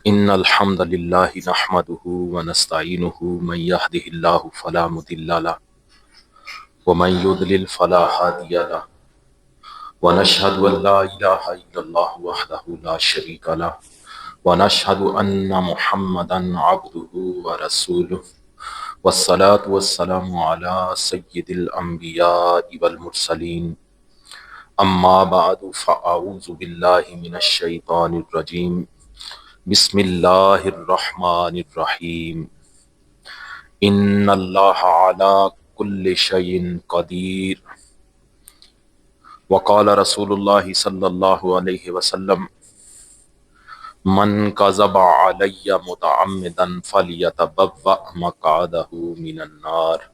ان الحمد للہ نحمده ونستعینه من يهده الله فلا مضل له ومن يضلل فلا هادي له ونشهد ان لا اله الا الله وحده لا شريك له ونشهد ان محمدا عبده ورسوله والصلاة والسلام على سید الانبیاء والمرسلین اما بعد فاعوذ باللہ من الشیطان الرجیم بسم اللہ الرحمن الرحیم ان اللہ علی کل شیء قدیر وقال رسول اللہ صلی اللہ علیہ وسلم من کذب علی متعمدا فلیتبوأ مقعدہ من النار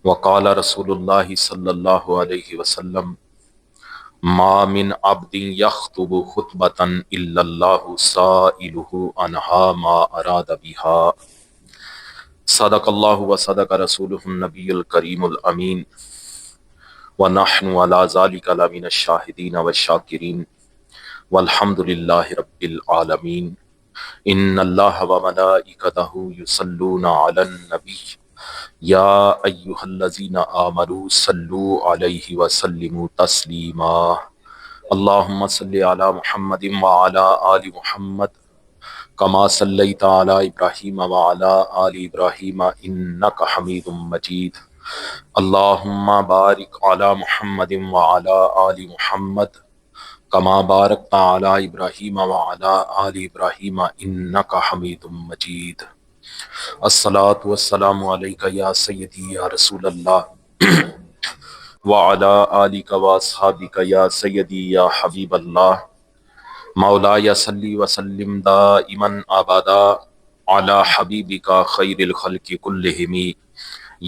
وقال رسول اللہ صلی اللہ علیہ وسلم ما من عبد یخطب خطبۃ الا اللہ سائلہ عنہا ما اراد بها صدق اللہ وصدق رسولہ النبی الکریم الامین ونحن علی ذلک لمن الشاہدین والشاکرین والحمد للہ رب العالمین ان اللہ وملائکتہ یصلون علی النبی یا ایہا الذین آمنوا صلوا علیہ وسلموا تسلیما اللہم صلی علی محمد وعلی آل محمد کما صلیت علی ابراہیم وعلی آل ابراہیم انک حمید مجید اللہم بارک علی محمد وعلی آل محمد کما بارکت علی ابراہیم وعلی آل ابراہیم انک حمید مجید الصلاۃ والسلام علیک یا سیدی یا رسول اللہ وعلی آلک واصحابک یا سیدی یا حبیب اللہ مولایا صلی وسلم دائما ابدا علی حبیبک خیر الخلق کلہم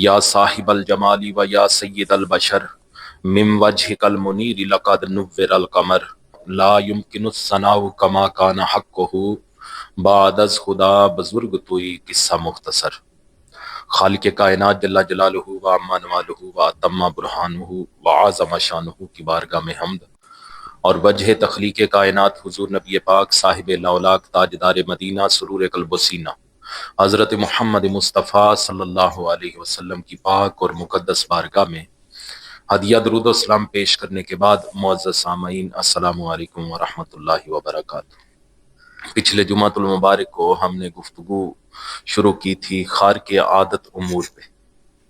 یا صاحب الجمال و یا سید البشر من وجہک المنیر لقد نور القمر لا یمکن الثناء کما کان حقہ بعد از خدا بزرگ توئی قصہ مختصر خالق کائنات جل جلالہ و عما نوالہ و اتم برہانہ و اعظم شانہ کی بارگاہ میں حمد اور وجہ تخلیق کائنات حضور نبی پاک صاحب لاولاک تاجدار مدینہ سرور قلب و سینہ حضرت محمد مصطفیٰ صلی اللہ علیہ وسلم کی پاک اور مقدس بارگاہ میں ہدیہ درود و اسلام پیش کرنے کے بعد معزز سامعین السلام علیکم ورحمۃ اللہ وبرکاتہ۔ پچھلے جمعۃ المبارک کو ہم نے گفتگو شروع کی تھی خارق عادت امور پہ،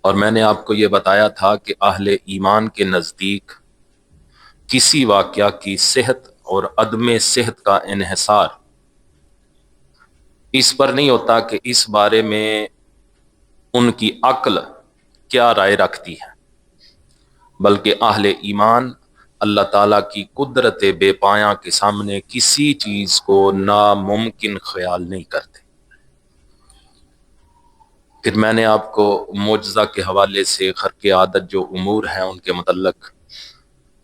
اور میں نے آپ کو یہ بتایا تھا کہ اہل ایمان کے نزدیک کسی واقعہ کی صحت اور عدم صحت کا انحصار اس پر نہیں ہوتا کہ اس بارے میں ان کی عقل کیا رائے رکھتی ہے، بلکہ اہل ایمان اللہ تعالیٰ کی قدرت بے پایاں کے سامنے کسی چیز کو ناممکن خیال نہیں کرتے۔ پھر میں نے آپ کو معجزہ کے حوالے سے خرق عادت جو امور ہیں ان کے متعلق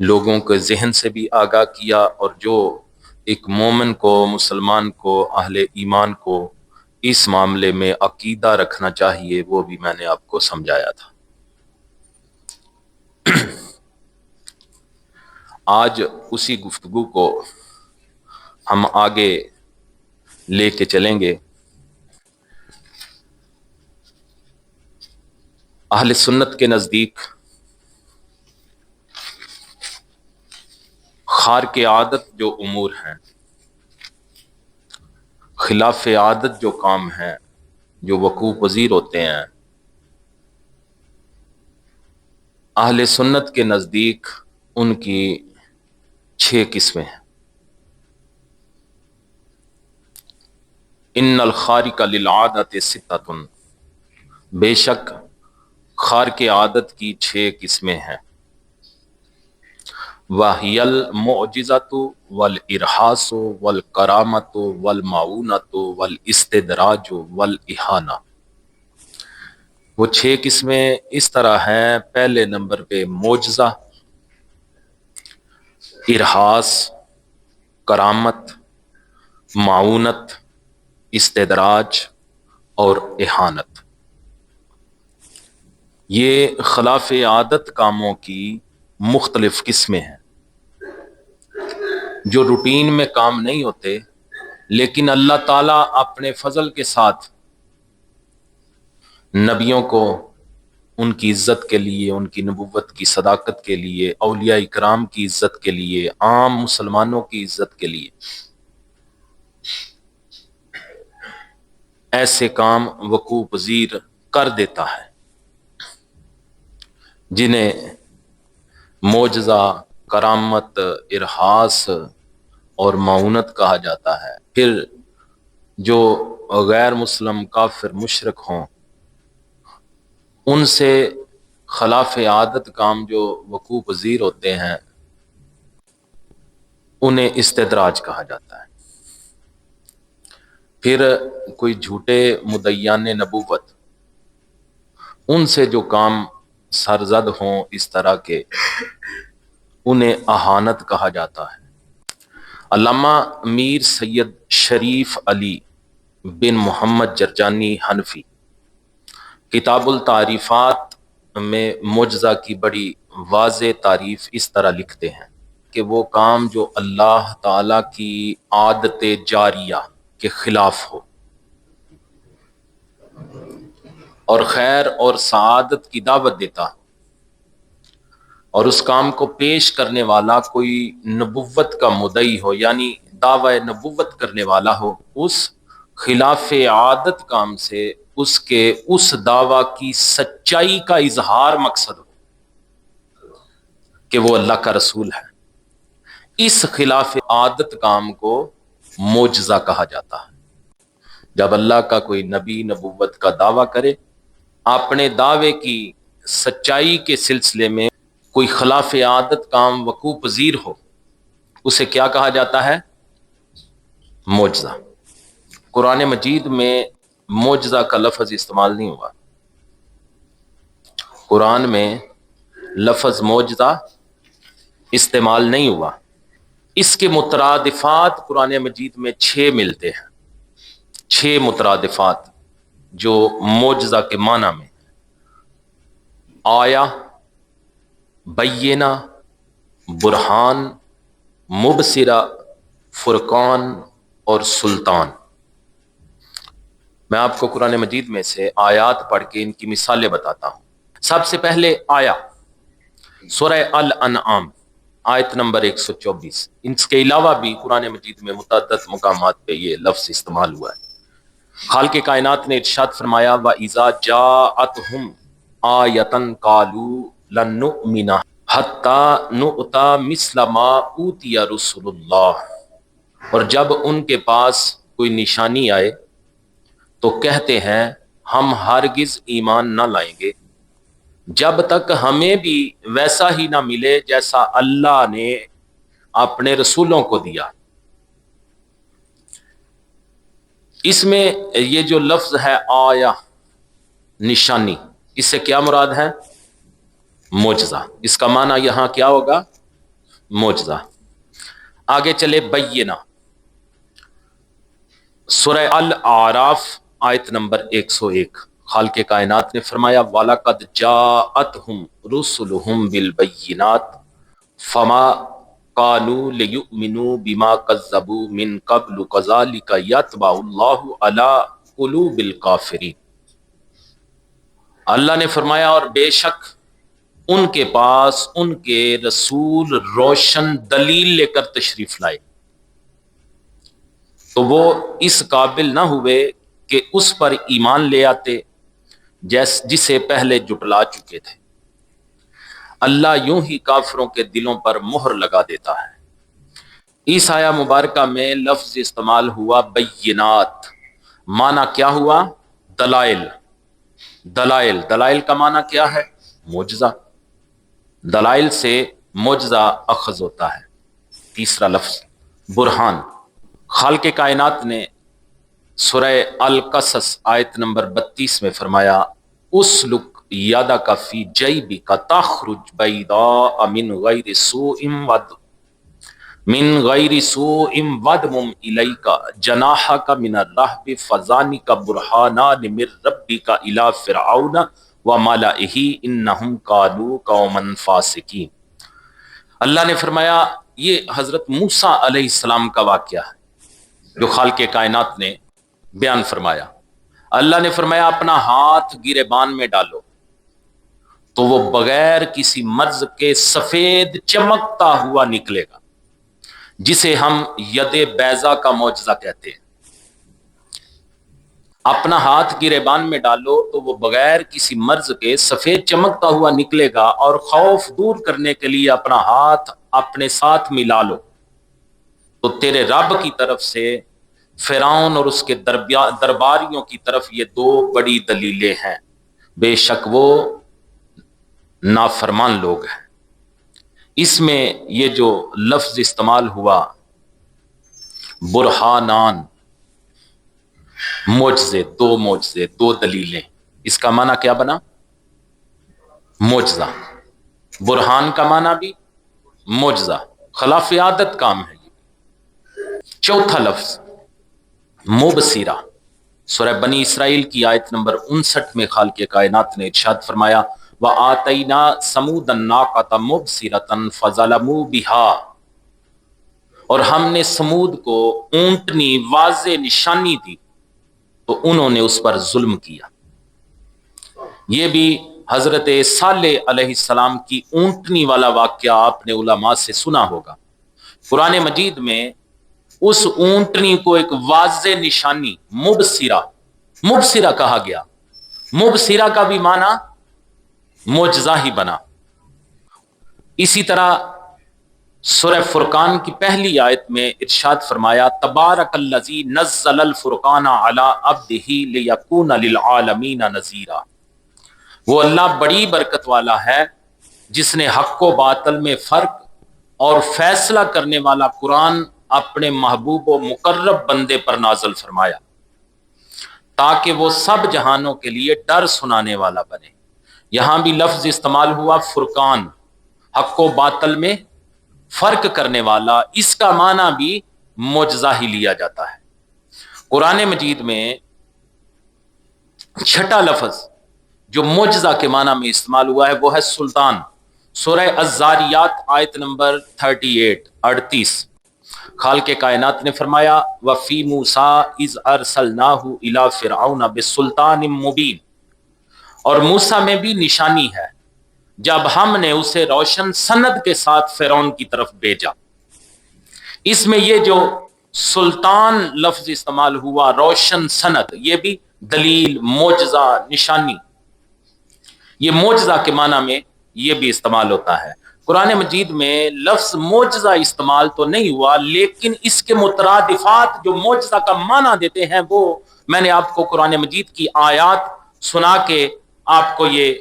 لوگوں کے ذہن سے بھی آگاہ کیا، اور جو ایک مومن کو، مسلمان کو، اہل ایمان کو اس معاملے میں عقیدہ رکھنا چاہیے وہ بھی میں نے آپ کو سمجھایا تھا۔ آج اسی گفتگو کو ہم آگے لے کے چلیں گے۔ اہل سنت کے نزدیک خارق عادت جو امور ہیں، خلاف عادت جو کام ہیں، جو وقوع پذیر ہوتے ہیں، اہل سنت کے نزدیک ان کی 6 قسمیں ہیں۔ ان الخارق للعادت ستۃ، بے شک خارق عادت کی 6 قسمیں ہیں۔ وَهِيَ الْمُعْجِزَةُ وَالْإِرْحَاسُ وَالْكَرَامَةُ وَالْمَعُونَةُ وَالْإِسْتِدْرَاجُ وَالْإِحَانَةُ۔ وہ 6 قسمیں اس طرح ہیں۔ پہلے نمبر پہ معجزہ، ارحاس، کرامت، معونت، استدراج اور احانت۔ یہ خلاف عادت کاموں کی مختلف قسمیں ہیں جو روٹین میں کام نہیں ہوتے، لیکن اللہ تعالیٰ اپنے فضل کے ساتھ نبیوں کو ان کی عزت کے لیے، ان کی نبوت کی صداقت کے لیے، اولیاء اکرام کی عزت کے لیے، عام مسلمانوں کی عزت کے لیے ایسے کام وقوع پذیر کر دیتا ہے جنہیں معجزہ، کرامت، ارہاس اور معونت کہا جاتا ہے۔ پھر جو غیر مسلم کافر مشرک ہوں ان سے خلاف عادت کام جو وقوع پذیر ہوتے ہیں انہیں استدراج کہا جاتا ہے۔ پھر کوئی جھوٹے مدعیان نبوت، ان سے جو کام سرزد ہوں اس طرح کے، انہیں اہانت کہا جاتا ہے۔ علامہ میر سید شریف علی بن محمد جرجانی حنفی کتاب التعریفات میں معجزہ کی بڑی واضح تعریف اس طرح لکھتے ہیں کہ وہ کام جو اللہ تعالی کی عادت جاریہ کے خلاف ہو اور خیر اور سعادت کی دعوت دیتا ہو، اور اس کام کو پیش کرنے والا کوئی نبوت کا مدعی ہو، یعنی دعوی نبوت کرنے والا ہو، اس خلاف عادت کام سے اس کے اس دعویٰ کی سچائی کا اظہار مقصد ہو کہ وہ اللہ کا رسول ہے، اس خلاف عادت کام کو معجزہ کہا جاتا ہے۔ جب اللہ کا کوئی نبی نبوت کا دعویٰ کرے، اپنے دعوے کی سچائی کے سلسلے میں کوئی خلاف عادت کام وقوع پذیر ہو، اسے کیا کہا جاتا ہے؟ معجزہ۔ قرآن مجید میں معجزہ کا لفظ استعمال نہیں ہوا، قرآن میں لفظ معجزہ استعمال نہیں ہوا۔ اس کے مترادفات قرآن مجید میں 6 ملتے ہیں، 6 مترادفات جو معجزہ کے معنی میں آیا، بینہ، برہان، مبصرہ، فرقان اور سلطان۔ میں آپ کو قرآن مجید میں سے آیات پڑھ کے ان کی مثالیں بتاتا ہوں۔ سب سے پہلے آیا سورہ الانعام آیت نمبر 124۔ اس کے علاوہ بھی قرآن مجید میں متعدد مقامات پہ یہ لفظ استعمال ہوا ہے۔ خالق کائنات نے ارشاد فرمایا وَإِذَا جَاءَتْهُمْ آیَةً قَالُوا لَن نُؤْمِنَ حَتَّى نُؤْتَىٰ مِثْلَ مَا أُوتِیَ رُسُلُ اللَّهِ، اور جب ان کے پاس کوئی نشانی آئے تو کہتے ہیں ہم ہرگز ایمان نہ لائیں گے جب تک ہمیں بھی ویسا ہی نہ ملے جیسا اللہ نے اپنے رسولوں کو دیا۔ اس میں یہ جو لفظ ہے آیا، نشانی، اس سے کیا مراد ہے؟ معجزہ۔ اس کا معنی یہاں کیا ہوگا؟ معجزہ۔ آگے چلے بینہ، سورہ الاعراف آیت نمبر 101۔ خالق کائنات نے فرمایا وَلَقَدْ جَاءَتْهُمْ رُسُلُهُمْ بِالْبَيِّنَاتِ فَمَا كَانُوا لِيُؤْمِنُوا بِمَا كَذَّبُوا مِن قَبْلُ كَذَلِكَ يَطْبَعُ اللَّهُ عَلَىٰ قُلُوبِ الْكَافِرِينَ۔ اللہ نے فرمایا اور بے شک ان کے پاس ان کے رسول روشن دلیل لے کر تشریف لائے تو وہ اس قابل نہ ہوئے کہ اس پر ایمان لے آتے جسے پہلے جٹلا چکے تھے۔ اللہ یوں ہی کافروں کے دلوں پر مہر لگا دیتا ہے۔ اس آیہ مبارکہ میں لفظ استعمال ہوا بینات، معنی کیا ہوا؟ دلائل۔ دلائل، دلائل کا معنی کیا ہے؟ معجزہ۔ دلائل سے معجزہ اخذ ہوتا ہے۔ تیسرا لفظ برہان۔ خالق کائنات نے سورہ القصص آیت نمبر 32 میں فرمایا اسلک یدک فی جیبک تخرج بیضاء من غیر سوء وادمم الیک جناحک من الرہب فذلک برہانان من ربک الی فرعون وملئہ انہم کانوا قوما فاسقین۔ اللہ نے فرمایا یہ حضرت موسیٰ علیہ السلام کا واقعہ ہے۔ جو خالق کائنات نے بیان فرمایا۔ اللہ نے فرمایا اپنا ہاتھ گریبان میں ڈالو تو وہ بغیر کسی مرض کے سفید چمکتا ہوا نکلے گا، جسے ہم ید بیضا کا معجزہ کہتے ہیں۔ اپنا ہاتھ گریبان میں ڈالو تو وہ بغیر کسی مرض کے سفید چمکتا ہوا نکلے گا، اور خوف دور کرنے کے لیے اپنا ہاتھ اپنے ساتھ ملا لو تو تیرے رب کی طرف سے فرعون اور اس کے درباریوں کی طرف یہ دو بڑی دلیلیں ہیں، بے شک وہ نافرمان لوگ ہیں۔ اس میں یہ جو لفظ استعمال ہوا برہانان، معجزے، دو دلیلیں، اس کا معنی کیا بنا؟ معجزہ۔ برہان کا معنی بھی معجزہ، خلاف عادت کام ہے یہ۔ چوتھا لفظ مبصرہ، سورہ بنی اسرائیل کی آیت نمبر 59 میں خالق کائنات نے ارشاد فرمایا وَآتَيْنَا ثَمُودَ النَّاقَةَ مُبْصِرَةً فَظَلَمُوا بِهَا، اور ہم نے سمود کو اونٹنی واضح نشانی دی تو انہوں نے اس پر ظلم کیا۔ یہ بھی حضرت صالح علیہ السلام کی اونٹنی والا واقعہ آپ نے علماء سے سنا ہوگا۔ قرآن مجید میں اس اونٹنی کو ایک واضح نشانی مبصرہ کہا گیا۔ مبصرہ کا بھی معنی معجزہ ہی بنا۔ اسی طرح سورہ فرقان کی پہلی آیت میں ارشاد فرمایا تبارک الذی نزل الفرقان علی عبدہ لیکون للعالمین نذیرا، وہ اللہ بڑی برکت والا ہے جس نے حق و باطل میں فرق اور فیصلہ کرنے والا قرآن اپنے محبوب و مقرب بندے پر نازل فرمایا تاکہ وہ سب جہانوں کے لیے ڈر سنانے والا بنے۔ یہاں بھی لفظ استعمال ہوا فرقان، حق و باطل میں فرق کرنے والا، اس کا معنی بھی معجزہ ہی لیا جاتا ہے۔ قرآن مجید میں چھٹا لفظ جو معجزہ کے معنی میں استعمال ہوا ہے وہ ہے سلطان۔ سورہ الزاریات آیت نمبر 38 خالق کائنات نے فرمایا وَفِي مُوسَىٰ إِذْ أَرْسَلْنَاهُ إِلَىٰ فِرْعَوْنَ بِسُلْطَانٍ مُبِينٍ، اور موسیٰ میں بھی نشانی ہے جب ہم نے اسے روشن سند کے ساتھ فرعون کی طرف بھیجا۔ اس میں یہ جو سلطان لفظ استعمال ہوا، روشن سند، یہ بھی دلیل، معجزہ، نشانی، یہ معجزہ کے معنی میں یہ بھی استعمال ہوتا ہے۔ قرآن مجید میں لفظ معجزہ استعمال تو نہیں ہوا، لیکن اس کے مترادفات جو معجزہ کا معنی دیتے ہیں وہ میں نے آپ کو قرآن مجید کی آیات سنا کے آپ کو یہ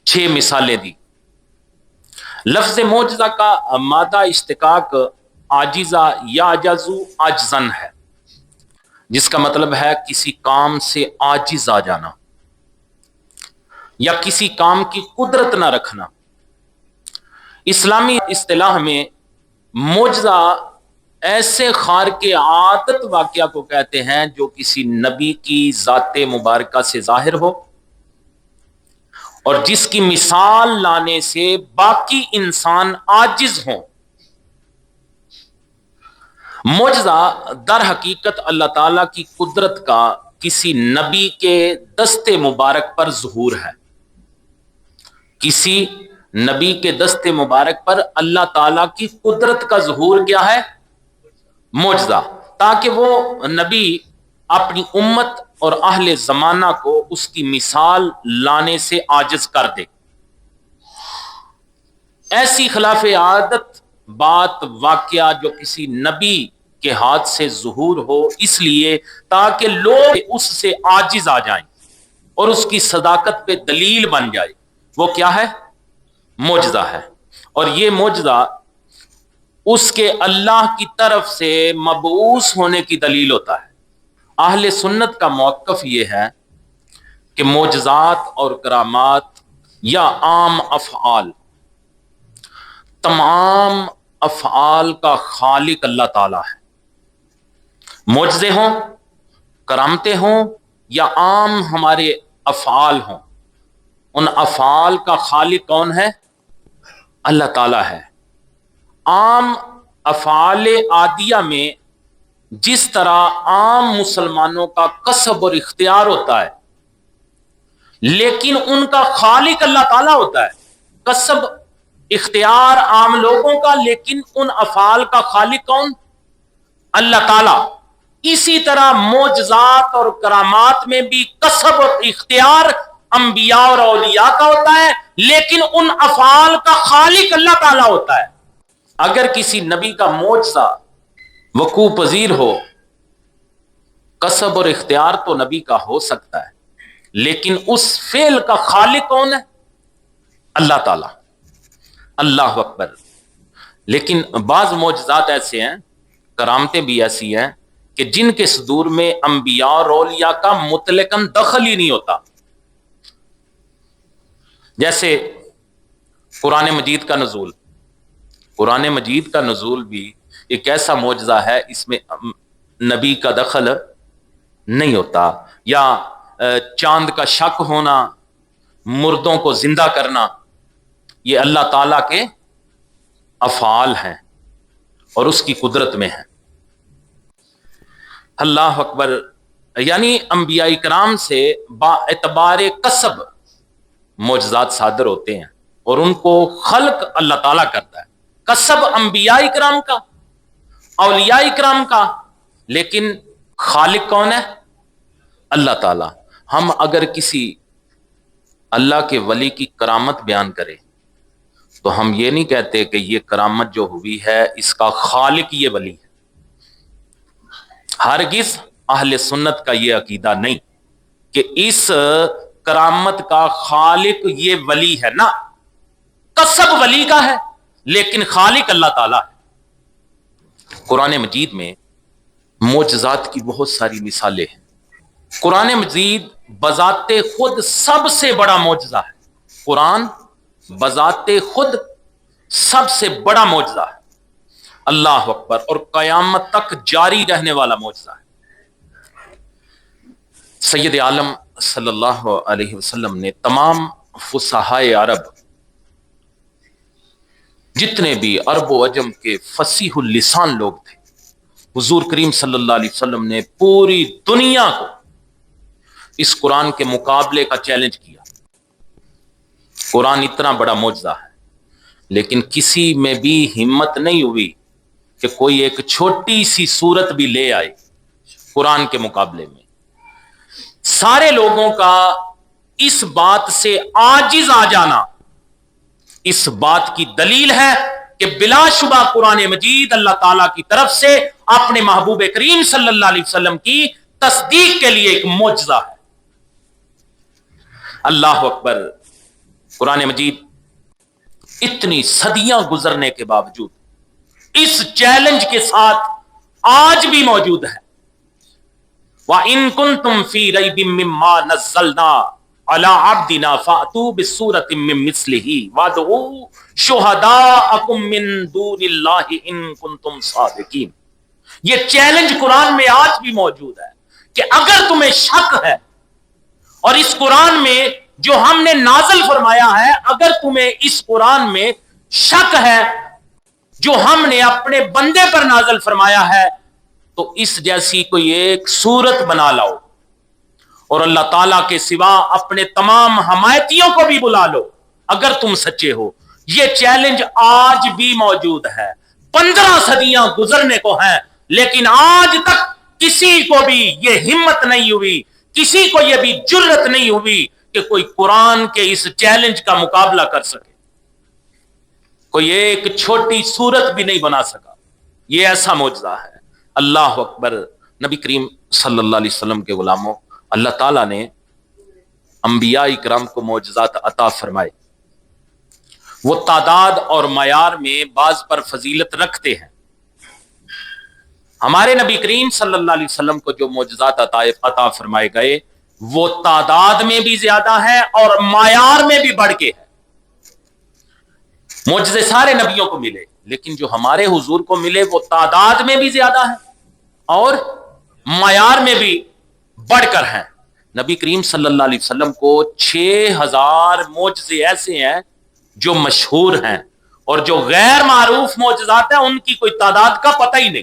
6 مثالیں دی۔ لفظ معجزہ کا مادہ اشتقاق عاجزہ یعجزو عجزن ہے، جس کا مطلب ہے کسی کام سے عاجز آ جانا یا کسی کام کی قدرت نہ رکھنا۔ اسلامی اصطلاح میں معجزہ ایسے خارق عادت واقعہ کو کہتے ہیں جو کسی نبی کی ذات مبارکہ سے ظاہر ہو اور جس کی مثال لانے سے باقی انسان عاجز ہوں۔ معجزہ در حقیقت اللہ تعالیٰ کی قدرت کا کسی نبی کے دست مبارک پر ظہور ہے۔ کسی نبی کے دست مبارک پر اللہ تعالیٰ کی قدرت کا ظہور کیا ہے؟ معجزہ، تاکہ وہ نبی اپنی امت اور اہل زمانہ کو اس کی مثال لانے سے عاجز کر دے۔ ایسی خلاف عادت بات واقعہ جو کسی نبی کے ہاتھ سے ظہور ہو، اس لیے تاکہ لوگ اس سے عاجز آ جائیں اور اس کی صداقت پہ دلیل بن جائے، وہ کیا ہے؟ معجزہ ہے۔ اور یہ معجزہ اس کے اللہ کی طرف سے مبعوث ہونے کی دلیل ہوتا ہے۔ اہل سنت کا موقف یہ ہے کہ معجزات اور کرامات یا عام افعال، تمام افعال کا خالق اللہ تعالیٰ ہے۔ معجزے ہوں، کرامتیں ہوں یا عام ہمارے افعال ہوں، ان افعال کا خالق کون ہے؟ اللہ تعالیٰ ہے۔ عام افعال عادیہ میں جس طرح عام مسلمانوں کا کسب اور اختیار ہوتا ہے لیکن ان کا خالق اللہ تعالیٰ ہوتا ہے. کسب اختیار عام لوگوں کا لیکن ان افعال کا خالق کون؟ اللہ تعالیٰ. اسی طرح معجزات اور کرامات میں بھی کسب اور اختیار انبیاء اور اولیاء کا ہوتا ہے لیکن ان افعال کا خالق اللہ تعالیٰ ہوتا ہے. اگر کسی نبی کا معجزہ وقوع پذیر ہو، کسب اور اختیار تو نبی کا ہو سکتا ہے لیکن اس فعل کا خالق کون ہے؟ اللہ تعالیٰ. اللہ اکبر. لیکن بعض معجزات ایسے ہیں، کرامتیں بھی ایسی ہیں کہ جن کے صدور میں انبیاء اور اولیاء کا مطلقاً دخل ہی نہیں ہوتا. جیسے قرآن مجید کا نزول. قرآن مجید کا نزول بھی ایک ایسا معجزہ ہے، اس میں نبی کا دخل نہیں ہوتا. یا چاند کا شک ہونا، مردوں کو زندہ کرنا، یہ اللہ تعالیٰ کے افعال ہیں اور اس کی قدرت میں ہیں. اللہ اکبر. یعنی انبیاء کرام سے با اعتبار کسب معجزات صادر ہوتے ہیں اور ان کو خلق اللہ تعالیٰ کرتا ہے. کسب انبیاء کرام کا، اولیاء کرام کا، لیکن خالق کون ہے؟ اللہ تعالیٰ. ہم اگر کسی اللہ کے ولی کی کرامت بیان کریں تو ہم یہ نہیں کہتے کہ یہ کرامت جو ہوئی ہے اس کا خالق یہ ولی ہے. ہرگز اہل سنت کا یہ عقیدہ نہیں کہ اس کرامت کا خالق یہ ولی ہے. نا، کسب ولی کا ہے لیکن خالق اللہ تعالیٰ ہے. قرآن مجید میں معجزات کی بہت ساری مثالیں ہیں. قرآن مجید بذات خود سب سے بڑا معجزہ ہے. قرآن بذات خود سب سے بڑا معجزہ ہے. اللہ اکبر. اور قیامت تک جاری رہنے والا معجزہ ہے. سید عالم صلی اللہ علیہ وسلم نے تمام فصحائے عرب، جتنے بھی عرب و عجم کے فصیح اللسان لوگ تھے، حضور کریم صلی اللہ علیہ وسلم نے پوری دنیا کو اس قرآن کے مقابلے کا چیلنج کیا. قرآن اتنا بڑا معجزہ ہے لیکن کسی میں بھی ہمت نہیں ہوئی کہ کوئی ایک چھوٹی سی سورت بھی لے آئے قرآن کے مقابلے میں. سارے لوگوں کا اس بات سے عاجز آ جانا اس بات کی دلیل ہے کہ بلا شبہ قرآن مجید اللہ تعالیٰ کی طرف سے اپنے محبوب کریم صلی اللہ علیہ وسلم کی تصدیق کے لیے ایک معجزہ ہے. اللہ اکبر. قرآن مجید اتنی صدیاں گزرنے کے باوجود اس چیلنج کے ساتھ آج بھی موجود ہے. وَإِن كُنتُمْ فِي رَيْبٍ مِّمَّا نَزَّلْنَا عَلَىٰ عَبْدِنَا فَأْتُوا بِسُورَةٍ مِّن مِّثْلِهِ وَادْعُوا شُهَدَاءَكُم مِّن دُونِ اللَّهِ إِن كُنتُمْ صَادِقِينَ. یہ چیلنج قرآن میں آج بھی موجود ہے کہ اگر تمہیں شک ہے اور اس قرآن میں جو ہم نے نازل فرمایا ہے، اگر تمہیں اس قرآن میں شک ہے جو ہم نے اپنے بندے پر نازل فرمایا ہے تو اس جیسی کوئی ایک صورت بنا لاؤ اور اللہ تعالیٰ کے سوا اپنے تمام حمایتیوں کو بھی بلا لو اگر تم سچے ہو. یہ چیلنج آج بھی موجود ہے. 15 صدیاں گزرنے کو ہیں لیکن آج تک کسی کو بھی یہ ہمت نہیں ہوئی، کسی کو یہ بھی جرت نہیں ہوئی کہ کوئی قرآن کے اس چیلنج کا مقابلہ کر سکے. کوئی ایک چھوٹی صورت بھی نہیں بنا سکا. یہ ایسا معجزہ ہے. اللہ اکبر. نبی کریم صلی اللہ علیہ وسلم کے غلاموں، اللہ تعالیٰ نے انبیاء کرام کو معجزات عطا فرمائے. وہ تعداد اور معیار میں بعض پر فضیلت رکھتے ہیں. ہمارے نبی کریم صلی اللہ علیہ وسلم کو جو معجزات عطا فرمائے گئے وہ تعداد میں بھی زیادہ ہے اور معیار میں بھی بڑھ کے ہے. معجزے سارے نبیوں کو ملے لیکن جو ہمارے حضور کو ملے وہ تعداد میں بھی زیادہ ہے اور معیار میں بھی بڑھ کر ہیں. نبی کریم صلی اللہ علیہ وسلم کو 6000 معجزے ایسے ہیں جو مشہور ہیں اور جو غیر معروف معجزات ہیں ان کی کوئی تعداد کا پتہ ہی نہیں.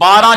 12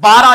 12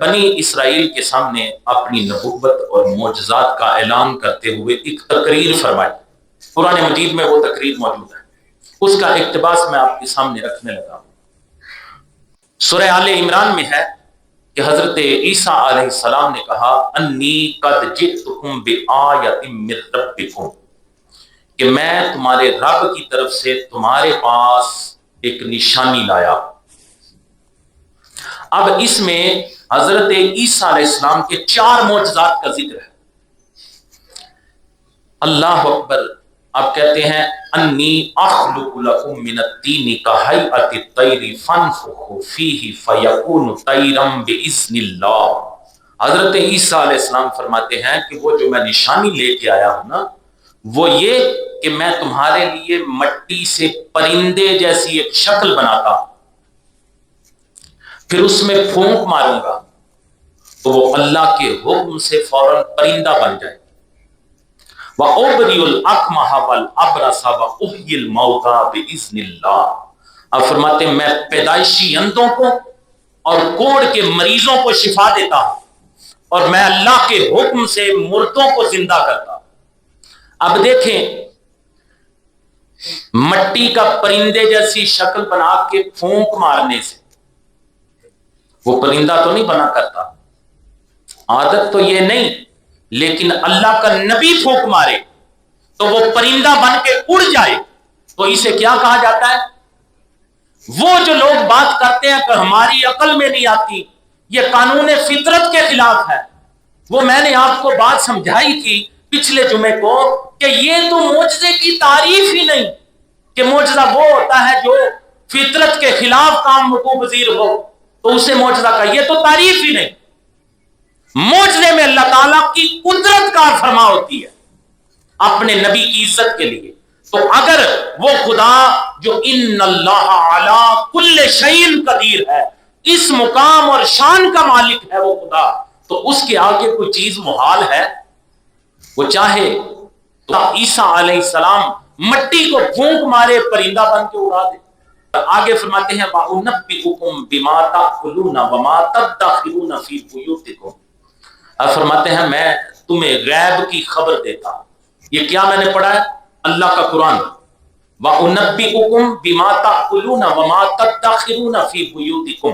بنی اسرائیل کے سامنے اپنی نبوت اور معجزات کا اعلان کرتے ہوئے ایک تقریر فرمائی. قرآن مجید میں وہ تقریر موجود ہے، اس کا اقتباس میں آپ کے سامنے رکھنے لگا ہوں. سورہ آل عمران میں ہے کہ حضرت عیسیٰ علیہ السلام نے کہا انی قد جئتکم بآیۃ من ربکم، کہ میں تمہارے رب کی طرف سے تمہارے پاس ایک نشانی لایا. اب اس میں حضرت عیسیٰ علیہ السلام کے 4 معجزات کا ذکر ہے. اللہ اکبر. آپ کہتے ہیں انی اخلق لکم من الطین کہیئۃ الطیر فانفخوا فیہ فیکون طیرا باذن اللہ. حضرت عیسیٰ علیہ السلام فرماتے ہیں کہ وہ جو میں نشانی لے کے آیا ہوں نا، وہ یہ کہ میں تمہارے لیے مٹی سے پرندے جیسی ایک شکل بناتا ہوں، پھر اس میں پھونک ماروں گا تو وہ اللہ کے حکم سے فوراً پرندہ بن جائے. وَأُبْرِئُ الْأَكْمَحَ وَالْأَبْرَصَ وَأُحْيِي الْمَوْتَىٰ بِإِذْنِ اللَّهِ. آپ فرماتے ہیں میں پیدائشی اندھوں کو اور کوڑ کے مریضوں کو شفا دیتا ہوں، اور میں اللہ کے حکم سے مردوں کو زندہ کرتا ہوں. اب دیکھیں، مٹی کا پرندے جیسی شکل بنا کے پھونک مارنے سے وہ پرندہ تو نہیں بنا کرتا، عادت تو یہ نہیں، لیکن اللہ کا نبی پھونک مارے تو وہ پرندہ بن کے اڑ جائے تو اسے کیا کہا جاتا ہے؟ وہ جو لوگ بات کرتے ہیں کہ ہماری عقل میں نہیں آتی، یہ قانون فطرت کے خلاف ہے، وہ میں نے آپ کو بات سمجھائی تھی پچھلے جمعے کو کہ یہ تو معجزے کی تعریف ہی نہیں، کہ معجزہ وہ ہوتا ہے جو فطرت کے خلاف کام وقوع پذیر ہو تو اسے معجزہ کا، یہ تو تعریف ہی نہیں. معجزے میں اللہ تعالیٰ کی قدرت کار فرما ہوتی ہے اپنے نبی کی عزت کے لیے. تو اگر وہ خدا جو ان اللہ علی کل شیء قدیر ہے، اس مقام اور شان کا مالک ہے وہ خدا، تو اس کے آگے کوئی چیز محال ہے؟ وہ چاہے تو عیسیٰ علیہ السلام مٹی کو پھونک مارے پرندہ بن کے اڑا دے. آگے فرماتے ہیں وَأُنَبِّئُكُم بِمَا تَأْكُلُونَ وَمَا تَدَّخِرُونَ فِي بُيُوتِكُمْ. اب فرماتے ہیں میں تمہیں غیب کی خبر دیتا ہوں. یہ کیا میں نے پڑھا ہے؟ اللہ کا قرآن. وَأُنَبِّئُكُم بِمَا تَأْكُلُونَ وَمَا تَدَّخِرُونَ فِي بُيُوتِكُمْ،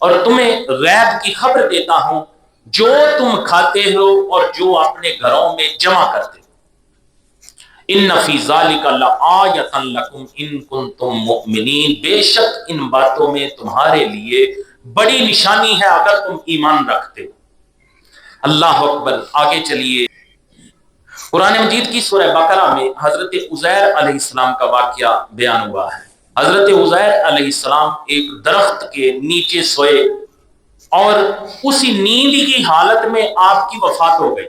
اور تمہیں غیب کی خبر دیتا ہوں جو تم کھاتے ہو اور جو اپنے گھروں میں جمع کرتے ہو. ان فی ذالک لآیۃ لکم ان کنتم مؤمنین، بے شک ان باتوں میں تمہارے لیے بڑی نشانی ہے اگر تم ایمان رکھتے ہو. اللہ اکبر. آگے چلیے، قرآن مجید کی سورہ بقرہ میں حضرت عزیر علیہ السلام کا واقعہ بیان ہوا ہے. حضرت عزیر علیہ السلام ایک درخت کے نیچے سوئے اور اسی نیند کی حالت میں آپ کی وفات ہو گئی.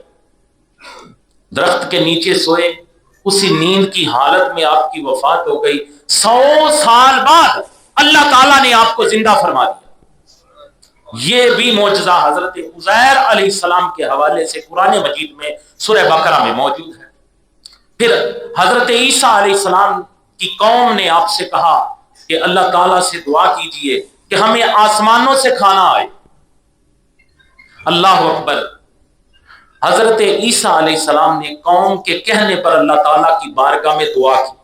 درخت کے نیچے سوئے، اسی نیند کی حالت میں آپ کی وفات ہو گئی. 100 سال بعد اللہ تعالیٰ نے آپ کو زندہ فرما دیا. یہ بھی معجزہ حضرت عزیر علیہ السلام کے حوالے سے قرآن مجید میں سورہ بقرہ میں موجود ہے. پھر حضرت عیسیٰ علیہ السلام کی قوم نے آپ سے کہا کہ اللہ تعالیٰ سے دعا کیجئے کہ ہمیں آسمانوں سے کھانا آئے. اللہ اکبر. حضرت عیسیٰ علیہ السلام نے قوم کے کہنے پر اللہ تعالیٰ کی بارگاہ میں دعا کی.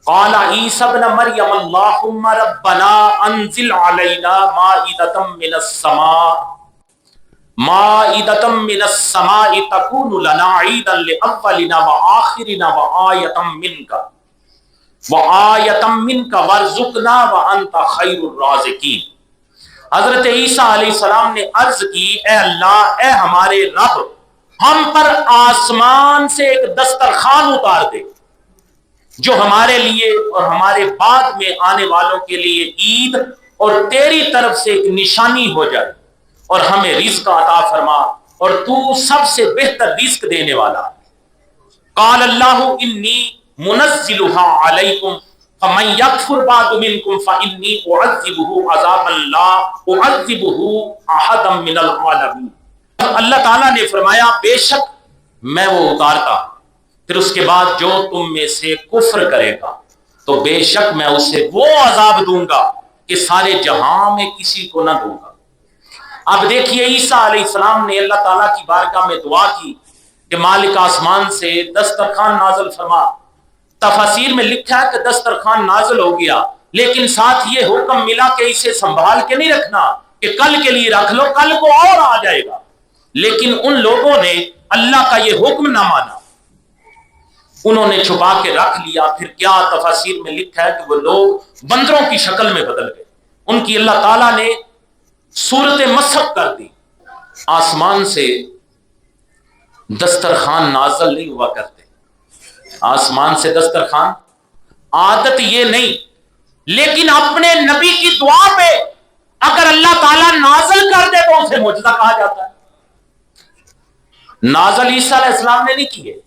قال عیسی ابن مریم اللہم ربنا انزل علینا مائدۃ من السماء تکون لنا عیدا لاولنا وآخرنا وآیۃ منک وارزقنا وانت خیر الرازقین. حضرت عیسیٰ علیہ السلام نے عرض کی اے اللہ، اے ہمارے رب، ہم پر آسمان سے ایک دسترخوان اتار دے جو ہمارے لیے اور ہمارے بعد میں آنے والوں کے لیے عید اور تیری طرف سے ایک نشانی ہو جائے، اور ہمیں رزق عطا فرما، اور تو سب سے بہتر رزق دینے والا. قال اللہ انی منزلها علیکم فمن یکفر بعد منکم فانی اعذبہ عذابا لا اعذبہ احدا من العالمین. اللہ تعالیٰ نے فرمایا بے شک میں وہ اتارتا، پھر اس کے بعد جو تم میں سے کفر کرے گا تو بے شک میں اسے وہ عذاب دوں گا کہ سارے جہاں میں کسی کو نہ دوں گا. اب دیکھیے عیسیٰ علیہ السلام نے اللہ تعالیٰ کی بارگاہ میں دعا کی کہ مالک آسمان سے دسترخوان نازل فرما. تفاسیر میں لکھا ہے کہ دسترخوان نازل ہو گیا، لیکن ساتھ یہ حکم ملا کہ اسے سنبھال کے نہیں رکھنا کہ کل کے لیے رکھ لو، کل کو اور آ جائے گا. لیکن ان لوگوں نے اللہ کا یہ حکم نہ مانا، انہوں نے چھپا کے رکھ لیا. پھر کیا تفاسیر میں لکھا ہے کہ وہ لوگ بندروں کی شکل میں بدل گئے. ان کی اللہ تعالیٰ نے صورت مسخ کر دی. آسمان سے دسترخوان نازل نہیں ہوا کرتے، آسمان سے دسترخوان عادت یہ نہیں، لیکن اپنے نبی کی دعا پہ اگر اللہ تعالیٰ نازل کر دے تو اسے معجزہ کہا جاتا ہے. نازل عیسیٰ علیہ السلام نے نہیں کیے،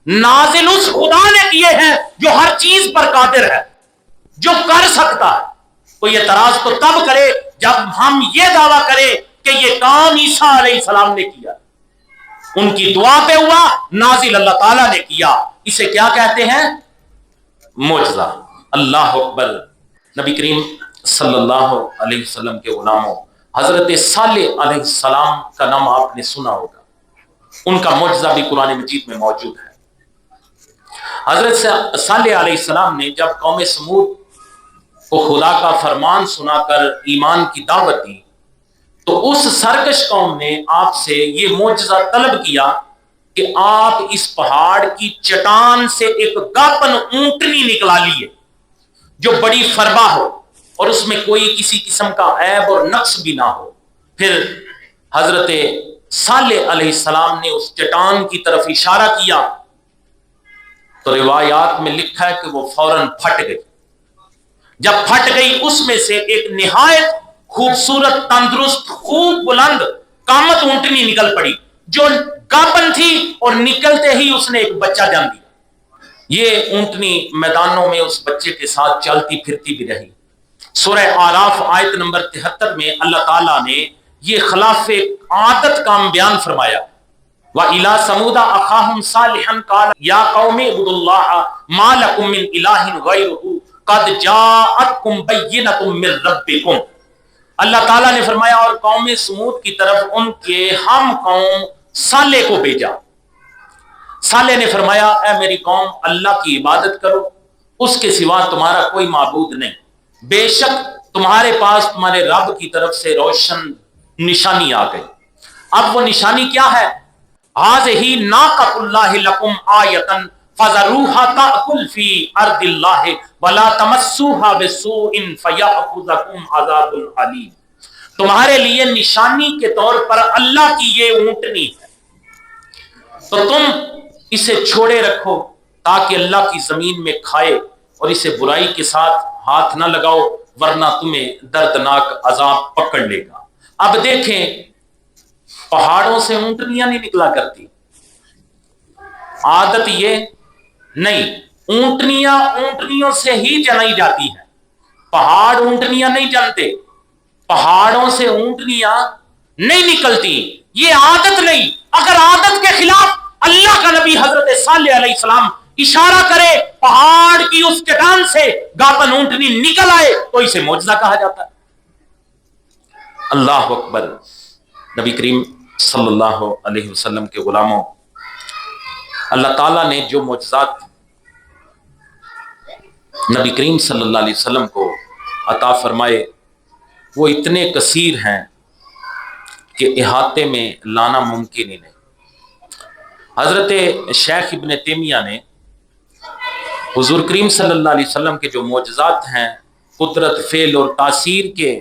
نازل اس خدا نے کیے ہیں جو ہر چیز پر قادر ہے، جو کر سکتا ہے. کوئی اعتراض تو تب کرے جب ہم یہ دعویٰ کریں کہ یہ کام عیسیٰ علیہ السلام نے کیا، ان کی دعا پہ ہوا، نازل اللہ تعالیٰ نے کیا. اسے کیا کہتے ہیں؟ معجزہ. اللہ اکبر. نبی کریم صلی اللہ علیہ وسلم کے غلاموں، حضرت صالح علیہ السلام کا نام آپ نے سنا ہوگا، ان کا معجزہ بھی قرآن مجید میں موجود ہے. حضرت صالح علیہ السلام نے جب قوم سمود کو خدا کا فرمان سنا کر ایمان کی دعوت دی تو اس سرکش قوم نے آپ سے یہ معجزہ طلب کیا کہ آپ اس پہاڑ کی چٹان سے ایک گاپن اونٹنی نکلا لیے جو بڑی فربا ہو اور اس میں کوئی کسی قسم کا عیب اور نقص بھی نہ ہو. پھر حضرت صالح علیہ السلام نے اس چٹان کی طرف اشارہ کیا تو روایات میں لکھا ہے کہ وہ فوراً پھٹ گئی. جب پھٹ گئی اس میں سے ایک نہایت خوبصورت، تندرست، خوب بلند قامت اونٹنی نکل پڑی جو گاپن تھی، اور نکلتے ہی اس نے ایک بچہ جان دیا. یہ اونٹنی میدانوں میں اس بچے کے ساتھ چلتی پھرتی بھی رہی. سورہ آراف آیت نمبر 73 میں اللہ تعالیٰ نے یہ خلاف عادت کام بیان فرمایا. وَإِلَىٰ ثَمُودَ أَخَاهُمْ صَالِحًا قَالَ يَا قَوْمِ اعْبُدُوا اللَّهَ مَا لَكُم مِّنْ إِلَٰهٍ غَيْرُهُ قَدْ جَاءَتْكُمْ بَيِّنَةٌ مِّن رَّبِّكُمْ. اللہ تعالیٰ نے فرمایا اور قوم سمود کی طرف ان کے ہم قوم صالح کو بھیجا. صالح نے فرمایا اے میری قوم، اللہ کی عبادت کرو، اس کے سوا تمہارا کوئی معبود نہیں. بے شک تمہارے پاس تمہارے رب کی طرف سے روشن نشانی آ گئی. اب وہ نشانی کیا ہے؟ ہذہ ناقۃ اللہ لکم آیۃ فذروها تأکل فی ارض اللہ ولا تمسوها بسوء فیأخذکم عذاب علیم. تمہارے لیے نشانی کے طور پر اللہ کی یہ اونٹنی ہے، تو تم اسے چھوڑے رکھو تاکہ اللہ کی زمین میں کھائے، اور اسے برائی کے ساتھ ہاتھ نہ لگاؤ ورنہ تمہیں دردناک عذاب پکڑ لے گا. اب دیکھیں، پہاڑوں سے اونٹنیاں نہیں نکلا کرتی، عادت یہ نہیں. اونٹنیاں اونٹنیوں سے ہی جنائی جاتی ہیں، پہاڑ اونٹنیاں نہیں جنتے، پہاڑوں سے اونٹنیاں نہیں نکلتی. یہ عادت نہیں. اگر عادت کے خلاف اللہ کا نبی حضرت صالح علیہ السلام اشارہ کرے پہاڑ کی اس چٹان سے گاپن اونٹنی نکل آئے تو اسے معجزہ کہا جاتا ہے. اللہ اکبر. نبی کریم صلی اللہ علیہ وسلم کے غلاموں، اللہ تعالیٰ نے جو معجزات نبی کریم صلی اللہ علیہ وسلم کو عطا فرمائے وہ اتنے کثیر ہیں کہ احاطے میں لانا ممکن ہی نہیں. حضرت شیخ ابن تیمیہ نے حضور کریم صلی اللہ علیہ وسلم کے جو معجزات ہیں قدرت، فعل اور تاثیر کے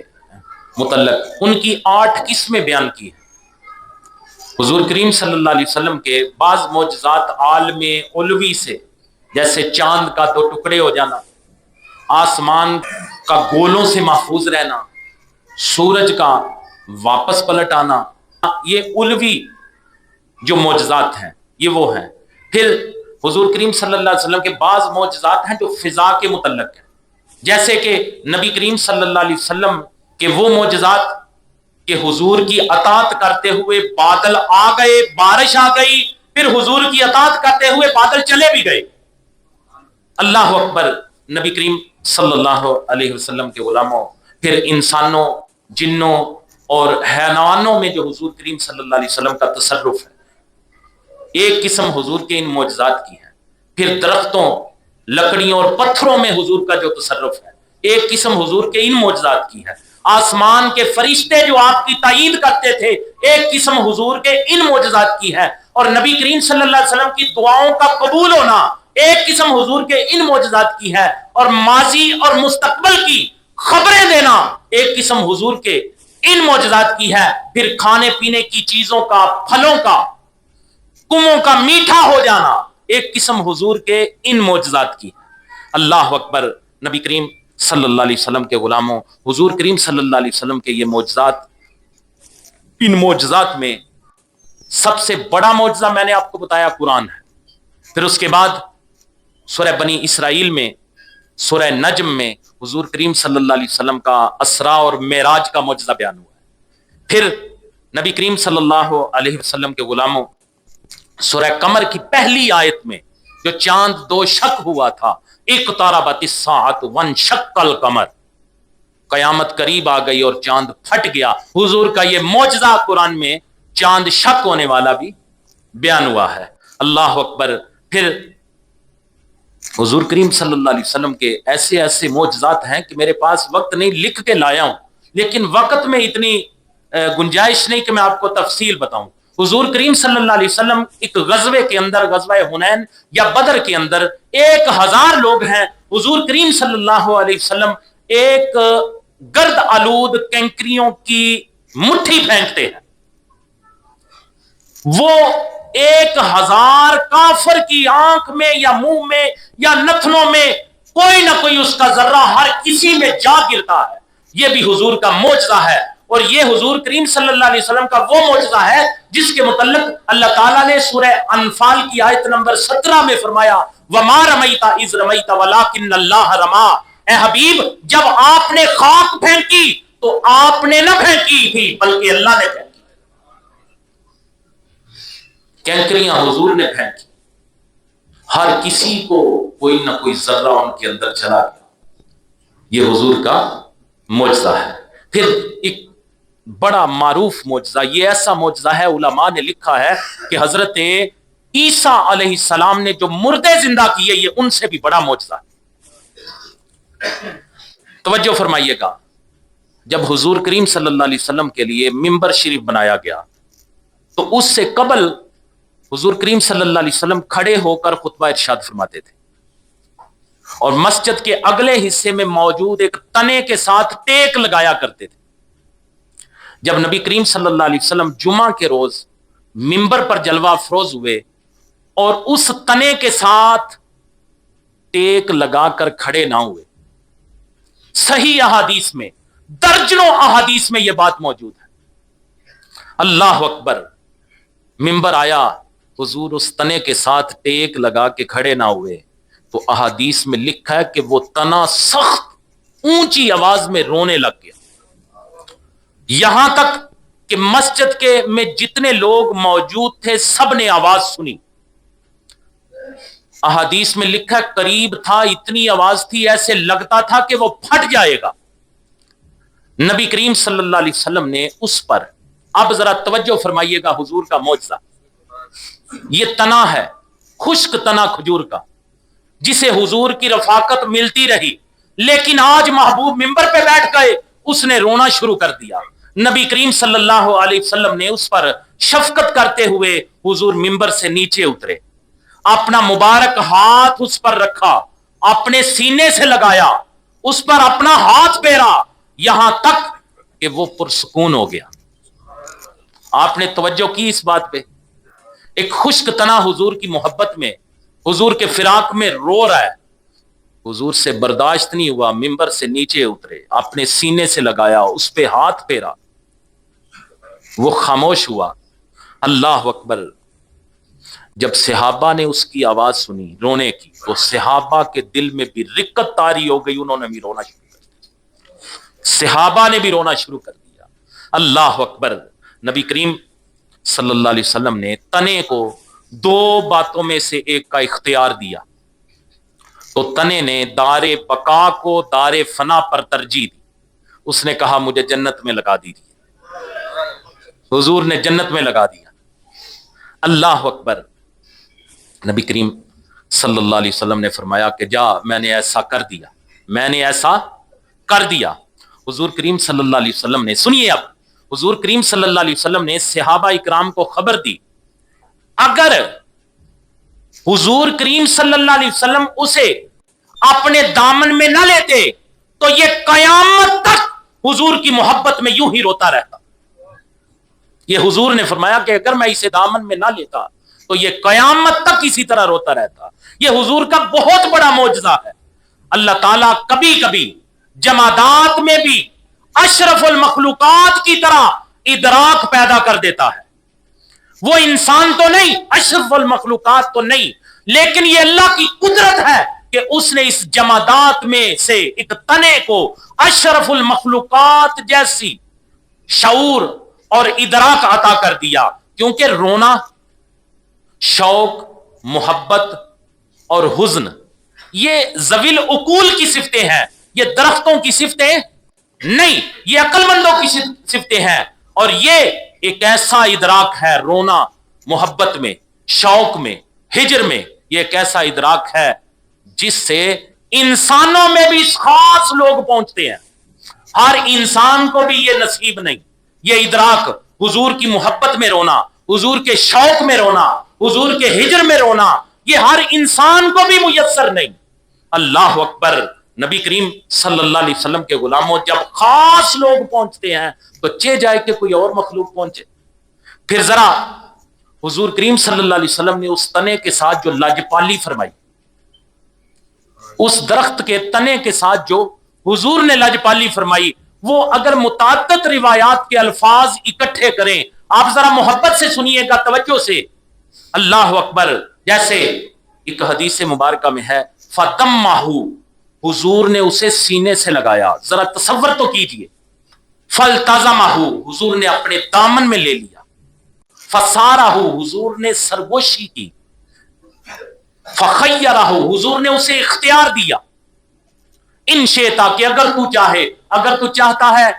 متعلق، ان کی 8 قسمیں بیان کی ہیں. حضور کریم صلی اللہ علیہ وسلم کے بعض معجزات عالم علوی سے، جیسے چاند کا 2 ٹکڑے ہو جانا، آسمان کا گولوں سے محفوظ رہنا، سورج کا واپس پلٹ آنا، یہ علوی جو معجزات ہیں یہ وہ ہیں. پھر حضور کریم صلی اللہ علیہ وسلم کے بعض معجزات ہیں جو فضا کے متعلق ہیں، جیسے کہ نبی کریم صلی اللہ علیہ وسلم کے وہ معجزات کہ حضور کی اطاعت کرتے ہوئے بادل آ گئے، بارش آ گئی، پھر حضور کی اطاعت کرتے ہوئے بادل چلے بھی گئے. اللہ اکبر. نبی کریم صلی اللہ علیہ وسلم کے غلاموں، پھر انسانوں، جنوں اور حیوانوں میں جو حضور کریم صلی اللہ علیہ وسلم کا تصرف ہے، ایک قسم حضور کے ان معجزات کی ہے۔ پھر درختوں، لکڑیوں اور پتھروں میں حضور کا جو تصرف ہے، ایک قسم حضور کے ان معجزات کی ہے۔ آسمان کے فرشتے جو آپ کی تائید کرتے تھے، ایک قسم حضور کے ان معجزات کی ہے۔ اور نبی کریم صلی اللہ علیہ وسلم کی دعاؤں کا قبول ہونا ایک قسم حضور کے ان معجزات کی ہے۔ اور ماضی اور مستقبل کی خبریں دینا ایک قسم حضور کے ان معجزات کی ہے۔ پھر کھانے پینے کی چیزوں کا، پھلوں کا، کنووں کا میٹھا ہو جانا ایک قسم حضور کے ان معجزات کی۔ اللہ اکبر۔ نبی کریم صلی اللہ علیہ وسلم کے غلاموں، حضور کریم صلی اللہ علیہ وسلم کے یہ معجزات، ان معجزات میں سب سے بڑا معجزہ میں نے آپ کو بتایا قرآن ہے۔ پھر اس کے بعد سورہ بنی اسرائیل میں، سورہ نجم میں حضور کریم صلی اللہ علیہ وسلم کا اسراء اور معراج کا معجزہ بیان ہوا ہے۔ پھر نبی کریم صلی اللہ علیہ وسلم کے غلاموں، سورہ قمر کی پہلی آیت میں جو چاند دو شق ہوا تھا، اقتربت الساعۃ وانشق القمر، قیامت قریب آ گئی اور چاند پھٹ گیا، حضور کا یہ معجزہ قرآن میں چاند شق ہونے والا بھی بیان ہوا ہے۔ اللہ اکبر۔ پھر حضور کریم صلی اللہ علیہ وسلم کے ایسے ایسے معجزات ہیں کہ میرے پاس وقت نہیں، لکھ کے لایا ہوں، لیکن وقت میں اتنی گنجائش نہیں کہ میں آپ کو تفصیل بتاؤں۔ حضور کریم صلی اللہ علیہ وسلم ایک غزوے کے اندر، غزوہ حنین یا بدر کے اندر 1000 لوگ ہیں، حضور کریم صلی اللہ علیہ وسلم ایک گرد آلود کینکریوں کی مٹھی پھینکتے ہیں، وہ 1000 کافر کی آنکھ میں یا منہ میں یا نتنوں میں کوئی نہ کوئی اس کا ذرہ ہر کسی میں جا گرتا ہے۔ یہ بھی حضور کا معجزہ ہے۔ اور یہ حضور کریم صلی اللہ علیہ وسلم کا وہ معجزہ ہے جس کے متعلق اللہ تعالیٰ نے سورہ انفال کی آیت نمبر 17 میں فرمایا، وَمَا رَمَيْتَ إِذْ رَمَيْتَ وَلَٰكِنَّ اللَّهَ رَمَىٰ۔ اے حبیب، جب آپ نے خاک پھینکی تو آپ نے نہ پھینکی تھی بلکہ اللہ نے پھینکی۔ کینکریاں حضور نے پھینکی، ہر کسی کو کوئی نہ کوئی ذرہ ان کے اندر چلا گیا۔ یہ حضور کا معجزہ ہے۔ پھر ایک بڑا معروف معجزہ، یہ ایسا معجزہ ہے، علماء نے لکھا ہے کہ حضرت عیسیٰ علیہ السلام نے جو مردے زندہ کیے، یہ ان سے بھی بڑا معجزہ ہے۔ توجہ فرمائیے گا، جب حضور کریم صلی اللہ علیہ وسلم کے لیے منبر شریف بنایا گیا تو اس سے قبل حضور کریم صلی اللہ علیہ وسلم کھڑے ہو کر خطبہ ارشاد فرماتے تھے، اور مسجد کے اگلے حصے میں موجود ایک تنے کے ساتھ ٹیک لگایا کرتے تھے۔ جب نبی کریم صلی اللہ علیہ وسلم جمعہ کے روز منبر پر جلوہ افروز ہوئے اور اس تنے کے ساتھ ٹیک لگا کر کھڑے نہ ہوئے، صحیح احادیث میں، درجنوں احادیث میں یہ بات موجود ہے۔ اللہ اکبر۔ منبر آیا، حضور اس تنے کے ساتھ ٹیک لگا کے کھڑے نہ ہوئے تو احادیث میں لکھا ہے کہ وہ تنا سخت اونچی آواز میں رونے لگ گیا، یہاں تک کہ مسجد کے میں جتنے لوگ موجود تھے سب نے آواز سنی۔ احادیث میں لکھا ہے قریب تھا، اتنی آواز تھی ایسے لگتا تھا کہ وہ پھٹ جائے گا۔ نبی کریم صلی اللہ علیہ وسلم نے اس پر، اب ذرا توجہ فرمائیے گا، حضور کا معجزہ، یہ تنا ہے، خشک تنا کھجور کا، جسے حضور کی رفاقت ملتی رہی، لیکن آج محبوب منبر پہ بیٹھ گئے، اس نے رونا شروع کر دیا۔ نبی کریم صلی اللہ علیہ وسلم نے اس پر شفقت کرتے ہوئے حضور منبر سے نیچے اترے، اپنا مبارک ہاتھ اس پر رکھا، اپنے سینے سے لگایا، اس پر اپنا ہاتھ پھیرا، یہاں تک کہ وہ پرسکون ہو گیا۔ آپ نے توجہ کی اس بات پہ؟ ایک خشک تنا حضور کی محبت میں، حضور کے فراق میں رو رہا ہے، حضور سے برداشت نہیں ہوا، منبر سے نیچے اترے، اپنے سینے سے لگایا، اس پہ ہاتھ پھیرا، وہ خاموش ہوا۔ اللہ اکبر۔ جب صحابہ نے اس کی آواز سنی رونے کی تو صحابہ کے دل میں بھی رقت طاری ہو گئی، انہوں نے بھی رونا شروع کر دیا، صحابہ نے بھی رونا شروع کر دیا۔ اللہ اکبر۔ نبی کریم صلی اللہ علیہ وسلم نے تنے کو 2 باتوں میں سے ایک کا اختیار دیا، تو تنے نے دار بقا کو دار فنا پر ترجیح دی، اس نے کہا مجھے جنت میں لگا دیجیے۔ حضور نے جنت میں لگا دیا۔ اللہ اکبر۔ نبی کریم صلی اللہ علیہ وسلم نے فرمایا کہ جا، میں نے ایسا کر دیا، میں نے ایسا کر دیا۔ حضور کریم صلی اللہ علیہ وسلم نے، سنیے اب، حضور کریم صلی اللہ علیہ وسلم نے صحابہ اکرام کو خبر دی، اگر حضور کریم صلی اللہ علیہ وسلم اسے اپنے دامن میں نہ لیتے تو یہ قیامت تک حضور کی محبت میں یوں ہی روتا رہتا۔ یہ حضور نے فرمایا کہ اگر میں اسے دامن میں نہ لیتا تو یہ قیامت تک اسی طرح روتا رہتا۔ یہ حضور کا بہت بڑا معجزہ ہے۔ اللہ تعالیٰ کبھی کبھی جمادات میں بھی اشرف المخلوقات کی طرح ادراک پیدا کر دیتا ہے۔ وہ انسان تو نہیں، اشرف المخلوقات تو نہیں، لیکن یہ اللہ کی قدرت ہے کہ اس نے اس جمادات میں سے ایک تنے کو اشرف المخلوقات جیسی شعور اور ادراک عطا کر دیا۔ کیونکہ رونا، شوق، محبت اور حزن یہ ذویل عقول کی صفتیں ہیں، یہ درختوں کی صفتیں نہیں، یہ عقل مندوں کی صفتیں ہیں۔ اور یہ ایک ایسا ادراک ہے، رونا محبت میں، شوق میں، ہجر میں، یہ ایک ایسا ادراک ہے جس سے انسانوں میں بھی خاص لوگ پہنچتے ہیں۔ ہر انسان کو بھی یہ نصیب نہیں، یہ ادراک، حضور کی محبت میں رونا، حضور کے شوق میں رونا، حضور کے ہجر میں رونا، یہ ہر انسان کو بھی میسر نہیں۔ اللہ اکبر۔ نبی کریم صلی اللہ علیہ وسلم کے غلاموں، جب خاص لوگ پہنچتے ہیں تو چہ جائے کہ کوئی اور مخلوق پہنچے۔ پھر ذرا حضور کریم صلی اللہ علیہ وسلم نے اس تنے کے ساتھ جو لاجپالی فرمائی، اس درخت کے تنے کے ساتھ جو حضور نے لاجپالی فرمائی، وہ اگر متعدد روایات کے الفاظ اکٹھے کریں، آپ ذرا محبت سے سنیے گا، توجہ سے۔ اللہ اکبر۔ جیسے ایک حدیث مبارکہ میں ہے، فَتَمَّهُ، حضور نے اسے سینے سے لگایا، ذرا تصور تو کیجئے۔ فَالْتَزَمَهُ، حضور نے اپنے دامن میں لے لیا۔ فَصَارَهُ، حضور نے سرگوشی کی۔ فَخَيَّرَهُ، حضور نے اسے اختیار دیا۔ ان شئتا، کہ اگر تو چاہے، اگر تو چاہتا ہے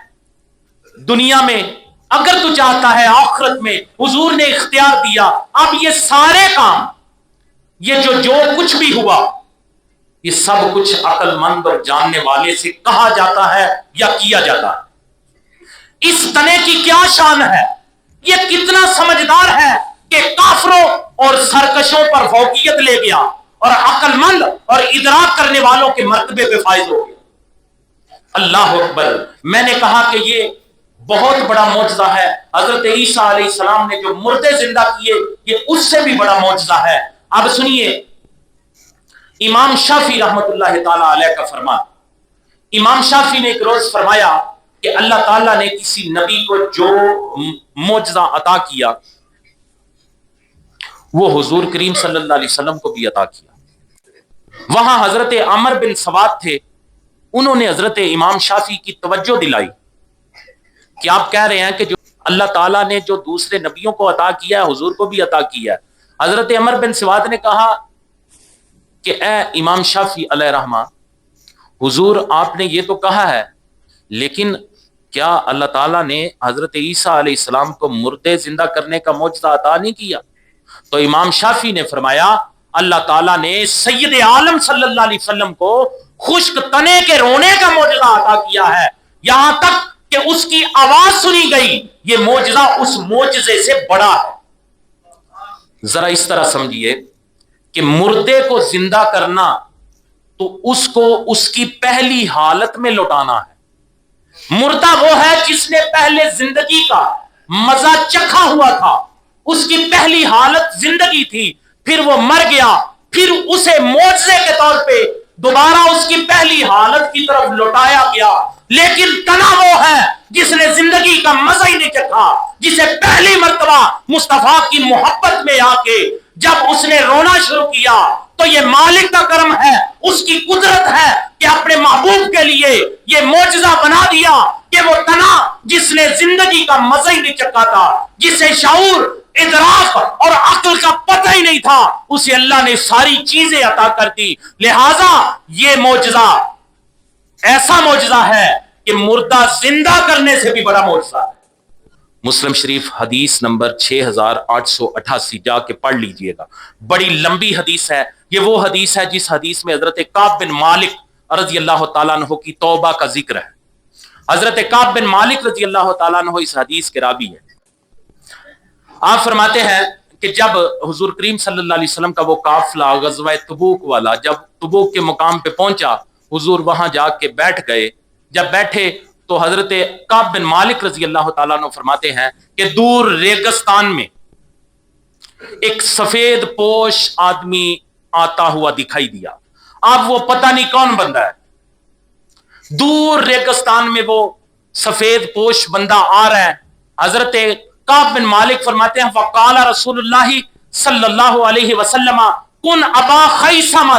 دنیا میں، اگر تو چاہتا ہے آخرت میں، حضور نے اختیار دیا۔ اب یہ سارے کام، یہ جو کچھ بھی ہوا، یہ سب کچھ عقل مند اور جاننے والے سے کہا جاتا ہے یا کیا جاتا ہے۔ اس تنے کی کیا شان ہے، یہ کتنا سمجھدار ہے کہ کافروں اور سرکشوں پر فوقیت لے گیا اور عقل مند اور ادراک کرنے والوں کے مرتبے پہ فائز ہو گیا۔ اللہ اکبر۔ میں نے کہا کہ یہ بہت بڑا معجزہ ہے۔ حضرت عیسیٰ علیہ السلام نے جو مردے زندہ کیے، یہ اس سے بھی بڑا معجزہ ہے۔ اب سنیے، امام شافعی رحمت اللہ تعالی علیہ کا فرمان۔ امام شافعی نے ایک روز فرمایا کہ اللہ تعالیٰ نے کسی نبی کو جو معجزہ عطا کیا، وہ حضور کریم صلی اللہ علیہ وسلم کو بھی عطا کیا۔ وہاں حضرت عمر بن سواد تھے، انہوں نے حضرت امام شافعی کی توجہ دلائی کہ آپ کہہ رہے ہیں کہ جو اللہ تعالیٰ نے جو دوسرے نبیوں کو عطا کیا ہے، حضور کو بھی عطا کیا ہے۔ حضرت عمر بن سواد نے کہا کہ اے امام شافعی علیہ رحمہ، حضور آپ نے یہ تو کہا ہے، لیکن کیا اللہ تعالیٰ نے حضرت عیسیٰ علیہ السلام کو مردے زندہ کرنے کا معجزہ عطا نہیں کیا؟ تو امام شافعی نے فرمایا، اللہ تعالیٰ نے سید عالم صلی اللہ علیہ وسلم کو خشک تنے کے رونے کا معجزہ عطا کیا ہے، یہاں تک کہ اس کی آواز سنی گئی۔ یہ معجزہ اس معجزے سے بڑا ہے۔ ذرا اس طرح سمجھیے کہ مردے کو زندہ کرنا تو اس کو اس کی پہلی حالت میں لوٹانا ہے۔ مردہ وہ ہے جس نے پہلے زندگی کا مزہ چکھا ہوا تھا، اس کی پہلی حالت زندگی تھی، پھر وہ مر گیا، پھر اسے معجزے کے طور پہ دوبارہ اس کی پہلی حالت کی طرف لوٹایا گیا۔ لیکن تنا وہ ہے جس نے زندگی کا مزہ ہی نہیں چکھا، جسے پہلی مرتبہ مصطفیٰ کی محبت میں آ کے جب اس نے رونا شروع کیا تو یہ مالک کا کرم ہے، اس کی قدرت ہے کہ اپنے محبوب کے لیے یہ معجزہ بنا دیا کہ وہ تنا جس نے زندگی کا مزہ ہی نہیں چکھا تھا، جسے شعور، ادراک اور عقل کا پتہ ہی نہیں تھا، اسے اللہ نے ساری چیزیں عطا کر دی۔ لہذا یہ معجزہ ایسا معجزہ ہے کہ مردہ زندہ کرنے سے بھی بڑا معجزہ ہے۔ مسلم شریف حدیث نمبر 6888، جا کے پڑھ لیجئے گا، بڑی لمبی حدیث ہے۔ یہ وہ حدیث ہے جس حدیث میں حضرت کعب بن مالک رضی اللہ تعالیٰ عنہ کی توبہ کا ذکر ہے۔ حضرت کعب بن مالک رضی اللہ تعالیٰ عنہ اس حدیث کے راوی ہے۔ آپ فرماتے ہیں کہ جب حضور کریم صلی اللہ علیہ وسلم کا وہ قافلہ غزوہ تبوک والا جب تبوک کے مقام پہ پہنچا، حضور وہاں جا کے بیٹھ گئے۔ جب بیٹھے تو حضرت کعب بن مالک رضی اللہ تعالیٰ عنہ فرماتے ہیں کہ دور ریگستان میں ایک سفید پوش آدمی آتا ہوا دکھائی دیا۔ اب وہ پتہ نہیں کون بندہ ہے، دور ریگستان میں وہ سفید پوش بندہ آ رہا ہے۔ حضرت کعب بن مالک فرماتے ہیں فقال رسول اللہ صلی اللہ علیہ وسلم کن ابا خیثمہ،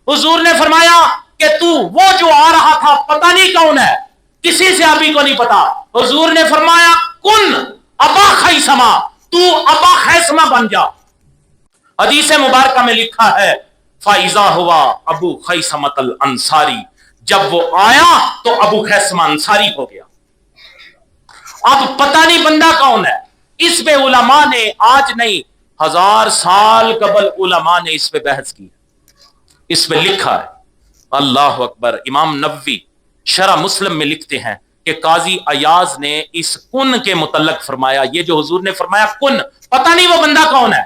حضور نے فرمایا کہ تو وہ جو آ رہا تھا پتہ نہیں کون ہے، کسی صحابی کو نہیں پتا۔ حضور نے فرمایا کن ابا خیثمہ، تو ابا خیثمہ بن جا۔ حدیث مبارکہ میں لکھا ہے فَإِذَا هُوَ ابو خیثمۃ الانصاری، جب وہ آیا تو ابو خیثمہ انصاری ہو گیا۔ اب پتہ نہیں بندہ کون ہے، اس پہ علماء نے آج نہیں 1000 سال قبل علماء نے اس پہ بحث کی، اس پہ لکھا ہے۔ اللہ اکبر۔ امام نووی شرح مسلم میں لکھتے ہیں کہ قاضی ایاز نے اس کن کے متعلق فرمایا، یہ جو حضور نے فرمایا کن، پتہ نہیں وہ بندہ کون ہے،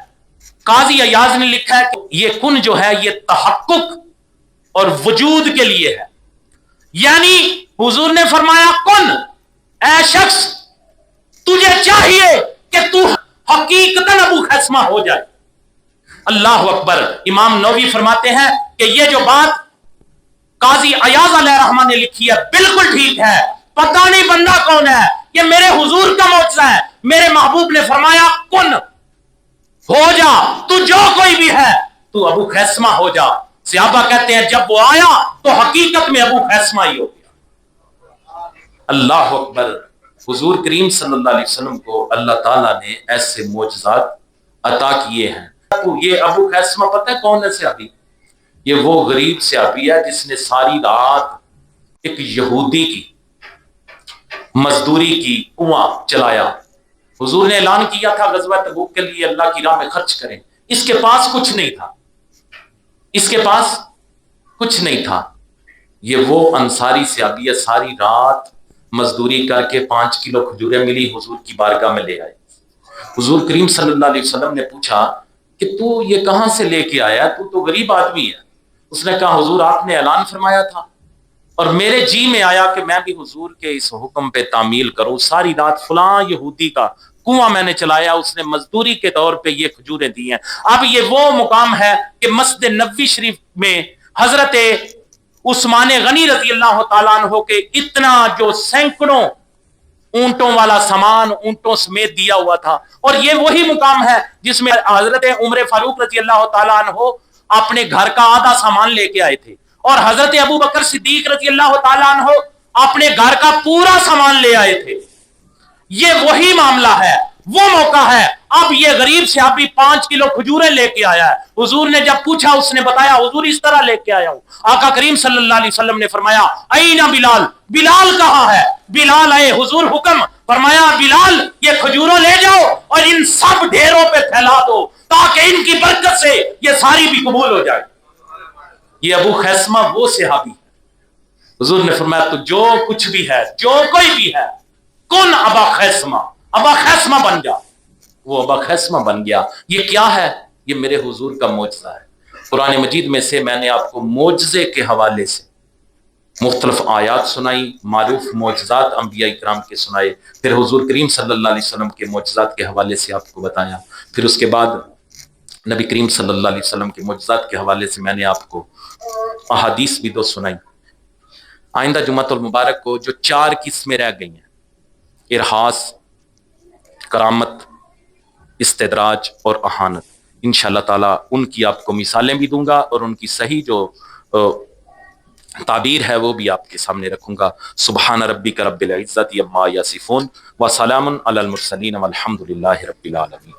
قاضی ایاز نے لکھا ہے کہ یہ کن جو ہے یہ تحقق اور وجود کے لیے ہے، یعنی حضور نے فرمایا کن، اے شخص تجھے چاہیے کہ تو حقیقتاً ابو خیثمہ ہو جائے۔ اللہ اکبر۔ امام نووی فرماتے ہیں کہ یہ جو بات قاضی ایاز علیہ رحمہ نے لکھی ہے بالکل ٹھیک ہے، پتہ نہیں بندہ کون ہے، یہ میرے حضور کا معجزہ ہے۔ میرے محبوب نے فرمایا کن، ہو جا، تو جو کوئی بھی ہے تو ابو خیثمہ ہو جا۔ صحابہ کہتے ہیں جب وہ آیا تو حقیقت میں ابو خیثمہ ہی ہو گیا۔ اللہ اکبر۔ حضور کریم صلی اللہ علیہ وسلم کو اللہ تعالیٰ نے ایسے معجزات عطا کیے ہیں۔ تو یہ ابو خیثمہ پتہ ہے کون ہے صحابی؟ یہ وہ غریب صحابی ہے جس نے ساری رات ایک یہودی کی مزدوری کی کنواں چلایا۔ حضور نے اعلان کیا تھا غزوہ تبوک کے لیے اللہ کی راہ میں خرچ کریں، اس کے پاس کچھ نہیں تھا، اس کے پاس کچھ نہیں تھا۔ یہ وہ انصاری صحابی ہے، ساری رات مزدوری کر کے 5 کلو کھجوریں ملی، حضور کی بارگاہ میں لے آئے۔ حضور کریم صلی اللہ علیہ وسلم نے پوچھا کہ تو یہ کہاں سے لے کے آیا، تو غریب آدمی ہے۔ اس نے کہا حضور آپ نے اعلان فرمایا تھا اور میرے جی میں آیا کہ میں بھی حضور کے اس حکم پہ تعمیل کروں۔ ساری رات فلاں یہودی کا کنواں میں نے چلایا، اس نے مزدوری کے طور پہ یہ کھجوریں دی ہیں۔ اب یہ وہ مقام ہے کہ مسجد نبوی شریف میں حضرت عثمان غنی رضی اللہ تعالیٰ عنہ کے اتنا جو سینکڑوں اونٹوں والا سامان اونٹوں سمیت دیا ہوا تھا، اور یہ وہی مقام ہے جس میں حضرت عمر فاروق رضی اللہ تعالیٰ عنہ اپنے گھر کا آدھا سامان لے کے آئے تھے، اور حضرت ابو بکر صدیق رضی اللہ تعالیٰ عنہ اپنے گھر کا پورا سامان لے آئے تھے۔ یہ وہی معاملہ ہے، وہ موقع ہے۔ اب یہ غریب صحابی 5 کلو کھجوریں لے کے آیا ہے۔ حضور نے جب پوچھا اس نے بتایا حضور اس طرح لے کے آیا ہوں۔ آقا کریم صلی اللہ علیہ وسلم نے فرمایا اینا بلال، بلال کہاں ہے؟ بلال آئے، حضور حکم فرمایا بلال یہ کھجوروں لے جاؤ اور ان سب ڈھیروں پہ پھیلا دو تاکہ ان کی برکت سے یہ ساری بھی قبول ہو جائے۔ یہ ابو خیثمہ وہ صحابی، حضور نے فرمایا تو جو کچھ بھی ہے، جو کوئی بھی ہے، کن ابا خیثمہ، ابا خیثمہ بن جا۔ وہ ابا خیثمہ بن گیا۔ یہ کیا ہے؟ یہ میرے حضور کا معجزہ ہے۔ قرآن مجید میں سے میں نے آپ کو معجزے کے حوالے سے مختلف آیات سنائی، معروف معجزات انبیاء کرام کے سنائے، پھر حضور کریم صلی اللہ علیہ وسلم کے معجزات کے حوالے سے آپ کو بتایا، پھر اس کے بعد نبی کریم صلی اللہ علیہ وسلم کے معجزات کے حوالے سے میں نے آپ کو احادیث بھی 2 سنائی۔ آئندہ جمعۃ المبارک کو جو 4 قسمیں رہ گئی ہیں، ارہاس، کرامت، استدراج اور اہانت، انشاءاللہ تعالیٰ ان کی آپ کو مثالیں بھی دوں گا اور ان کی صحیح جو تعبیر ہے وہ بھی آپ کے سامنے رکھوں گا۔ سبحان ربک رب العزت عما یصفون وسلام علی المرسلین والحمد للہ رب العالمین۔